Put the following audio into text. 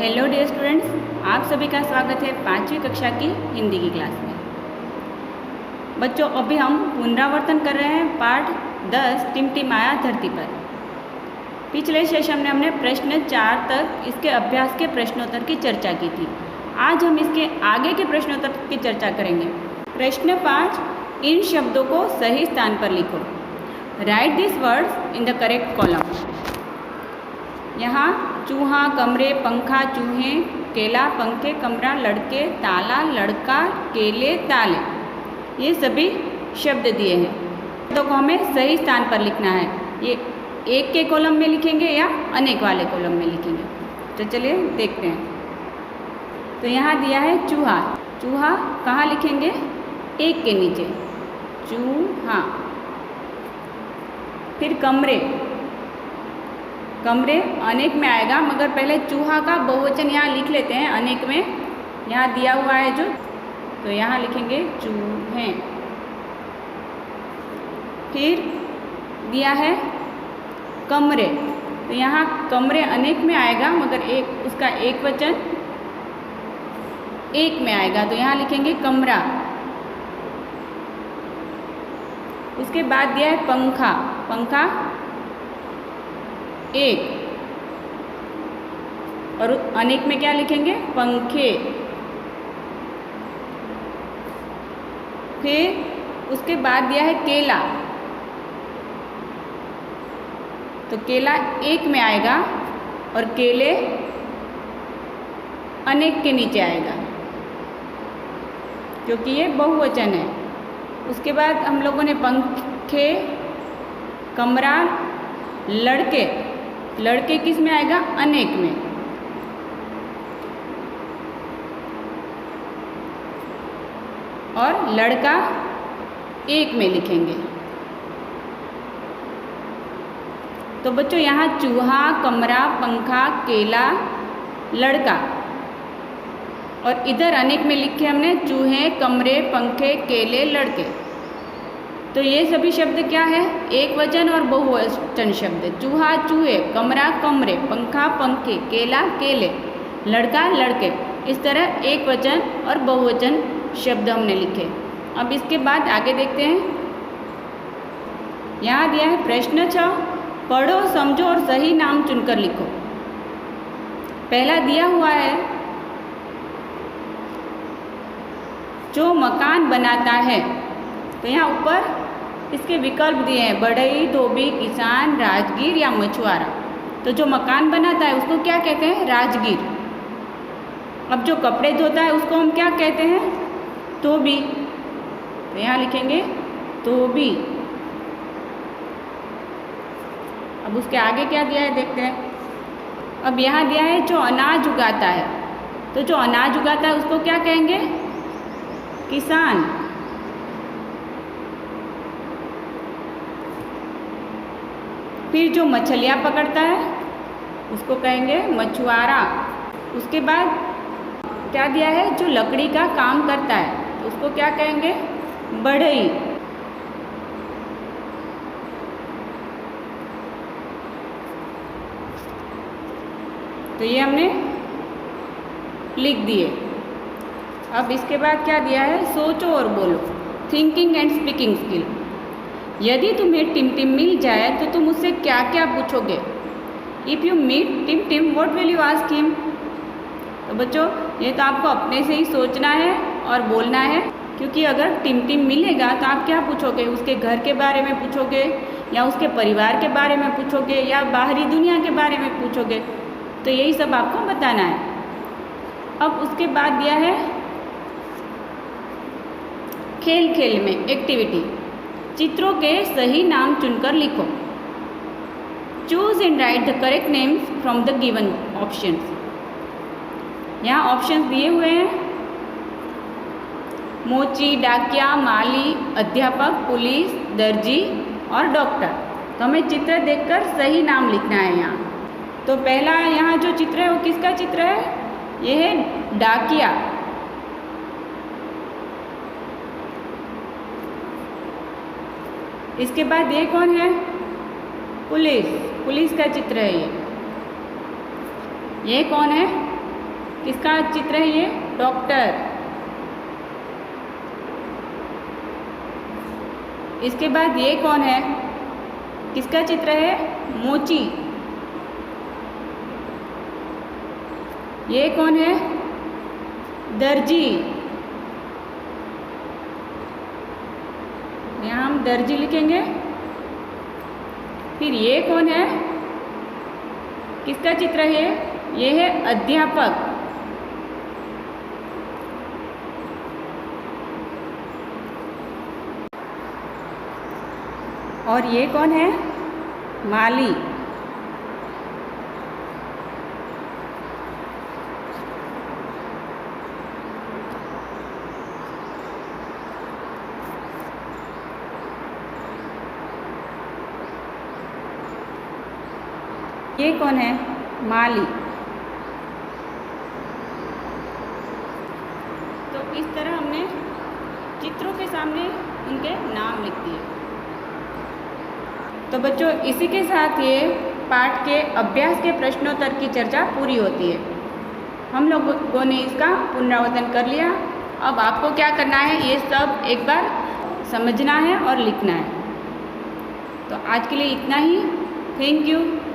Hello dear students, आप सभी का स्वागत है 5वीं कक्षा की हिंदी की क्लास में। बच्चों, अभी हम पुनरावर्तन कर रहे हैं पाठ 10 टिमटिमाया धरती पर। पिछले सेशन में हमने प्रश्न 4 तक इसके अभ्यास के प्रश्नोत्तर की चर्चा की थी। आज हम इसके आगे के प्रश्नोत्तर की चर्चा करेंगे। प्रश्न 5, इन शब्दों को सही स्थान पर लिखो। Right this words in the correct column. यहाँ चूहा, कमरे, पंखा, चूहे, केला, पंखे, कमरा, लड़के, ताला, लड़का, केले, ताले, ये सभी शब्द दिए हैं। तो हमें सही स्थान पर लिखना है। ये एक के कॉलम में लिखेंगे या अनेक वाले कॉलम में लिखेंगे। तो चलिए देखते हैं। तो यहाँ दिया है चूहा। चूहा कहाँ लिखेंगे? एक के नीचे, चूहा। फिर कमरे, कमरे अनेक में आएगा, मगर पहले चूहा का बहुवचन यहाँ लिख लेते हैं अनेक में। यहाँ दिया हुआ है जो, तो यहाँ लिखेंगे चूहे। फिर दिया है कमरे, तो यहाँ कमरे अनेक में आएगा, मगर उसका एक वचन एक में आएगा, तो यहाँ लिखेंगे कमरा। उसके बाद दिया है पंखा। पंखा एक, और अनेक में क्या लिखेंगे? पंखे। फिर उसके बाद दिया है केला, तो केला एक में आएगा और केले अनेक के नीचे आएगा, क्योंकि ये बहुवचन है। उसके बाद हम लोगों ने पंखे, कमरा, लड़के, लड़के किस में आएगा? अनेक में। और लड़का एक में लिखेंगे। तो बच्चों, यहाँ चूहा, कमरा, पंखा, केला, लड़का, और इधर अनेक में लिखे हमने चूहे, कमरे, पंखे, केले, लड़के। तो ये सभी शब्द क्या है? एक वचन और बहुवचन शब्द। चूहा चूहे, कमरा कमरे, पंखा पंखे, केला केले, लड़का लड़के। इस तरह एक वचन और बहुवचन शब्द हमने लिखे। अब इसके बाद आगे देखते हैं। यहाँ दिया है प्रश्न 6, पढ़ो, समझो और सही नाम चुनकर लिखो। पहला दिया हुआ है, जो मकान बनाता है। तो यहाँ ऊपर इसके विकल्प दिए हैं, बढ़ई, धोबी, किसान, राजगीर या मछुआरा। तो जो मकान बनाता है उसको क्या कहते हैं? राजगीर। अब जो कपड़े धोता है उसको हम क्या कहते हैं? धोबी। तो यहाँ लिखेंगे धोबी। अब उसके आगे क्या दिया है देखते हैं। अब यहाँ दिया है जो अनाज उगाता है। तो जो अनाज उगाता है उसको क्या कहेंगे? किसान। फिर जो मछलियाँ पकड़ता है उसको कहेंगे मछुआरा। उसके बाद क्या दिया है? जो लकड़ी का काम करता है तो उसको क्या कहेंगे? बढ़ई। तो ये हमने लिख दिए। अब इसके बाद क्या दिया है? सोचो और बोलो, थिंकिंग एंड स्पीकिंग स्किल। यदि तुम्हें टिमटिम मिल जाए तो तुम उससे क्या क्या पूछोगे? If you meet Timtim what will you ask him? तो बच्चों, ये तो आपको अपने से ही सोचना है और बोलना है, क्योंकि अगर टिमटिम मिलेगा तो आप क्या पूछोगे? उसके घर के बारे में पूछोगे, या उसके परिवार के बारे में पूछोगे, या बाहरी दुनिया के बारे में पूछोगे। तो यही सब आपको बताना है। अब उसके बाद दिया है खेल खेल में एक्टिविटी। चित्रों के सही नाम चुनकर लिखो। Choose and right the correct names from the given options. यहाँ ऑप्शंस दिए हुए हैं, मोची, डाकिया, माली, अध्यापक, पुलिस, दर्जी और डॉक्टर। तो हमें चित्र देखकर सही नाम लिखना है यहाँ। तो पहला यहाँ जो चित्र है वो किसका चित्र है? ये है डाकिया। इसके बाद ये कौन है? पुलिस। पुलिस का चित्र है ये। ये कौन है? किसका चित्र है ये? डॉक्टर। इसके बाद ये कौन है? किसका चित्र है? मोची। ये कौन है? दर्जी। यहाँ हम दर्जी लिखेंगे। फिर ये कौन है? किसका चित्र है? ये है अध्यापक। और ये कौन है? माली। ये कौन है? माली। तो इस तरह हमने चित्रों के सामने उनके नाम लिख दिए। तो बच्चों, इसी के साथ ये पाठ के अभ्यास के प्रश्नोत्तर की चर्चा पूरी होती है। हम लोगों ने इसका पुनरावर्तन कर लिया। अब आपको क्या करना है, ये सब एक बार समझना है और लिखना है। तो आज के लिए इतना ही। Thank you.